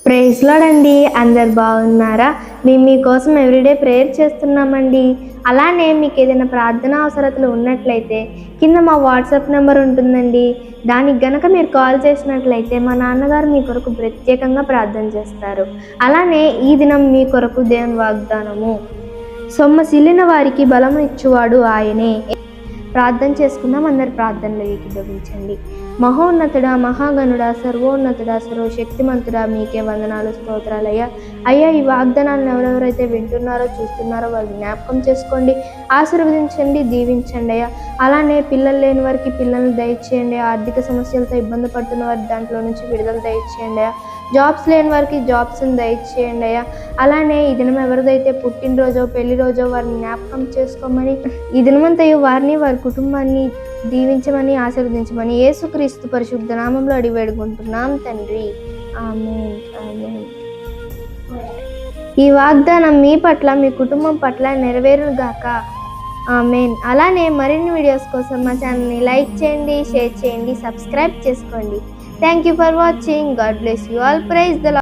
Praise lord అండి. అందరు బాగున్నారా? మేము మీకోసం ఎవ్రీడే ప్రేయర్ చేస్తున్నామండి. అలానే మీకు ఏదైనా ప్రార్థన అవసరతలు ఉన్నట్లయితే కింద మా వాట్సాప్ నెంబర్ ఉంటుందండి. దానికి గనక మీరు కాల్ చేసినట్లయితే మా నాన్నగారు మీ కొరకు ప్రత్యేకంగా ప్రార్థన చేస్తారు. అలానే ఈ దినం మీ కొరకు దేవుని వాగ్దానము, సొమ్మసిల్లిన వారికి బలము ఇచ్చువాడు ఆయనే. ప్రార్థన చేసుకుందాం. అందరి ప్రార్థనలు ఏకీభవించండి. మహోన్నతుడా, మహాగణుడా, సర్వోన్నతుడా, సర్వశక్తిమంతుడా, మీకే వందనాలు, స్తోత్రాలయ్యా. అయ్యా, ఈ వాగ్దానాలను ఎవరెవరైతే వింటున్నారో చూస్తున్నారో వాళ్ళు జ్ఞాపకం చేసుకోండి, ఆశీర్వదించండి, దీవించండి అయ్యా. అలానే పిల్లలు లేని వారికి పిల్లల్ని దయచేయండి. ఆర్థిక సమస్యలతో ఇబ్బంది పడుతున్న వారి దాంట్లో నుంచి విడుదల దయచేయండి అయ్యా. జాబ్స్ లేని వారికి జాబ్స్ని దయచేయండి అయ్యా. అలానే ఈ దినం ఎవరిదైతే పుట్టినరోజో పెళ్లి రోజో వారిని జ్ఞాపకం చేసుకోమని, ఈ దినమంతయు వారిని వారి కుటుంబాన్ని దీవించమని, ఆశీర్వదించమని యేసుక్రీస్తు పరిశుద్ధ నామంలో అడిగి వేడుకుంటున్నాం తండ్రి. ఆమేన్, ఆమేన్. ఈ వాగ్దానం మీ పట్ల, మీ కుటుంబం పట్ల నెరవేరును గాక. ఆమేన్. అలానే మరిన్ని వీడియోస్ కోసం మా ఛానల్ని లైక్ చేయండి, షేర్ చేయండి, సబ్స్క్రైబ్ చేసుకోండి. Thank you for watching. God bless you all. Praise the lord.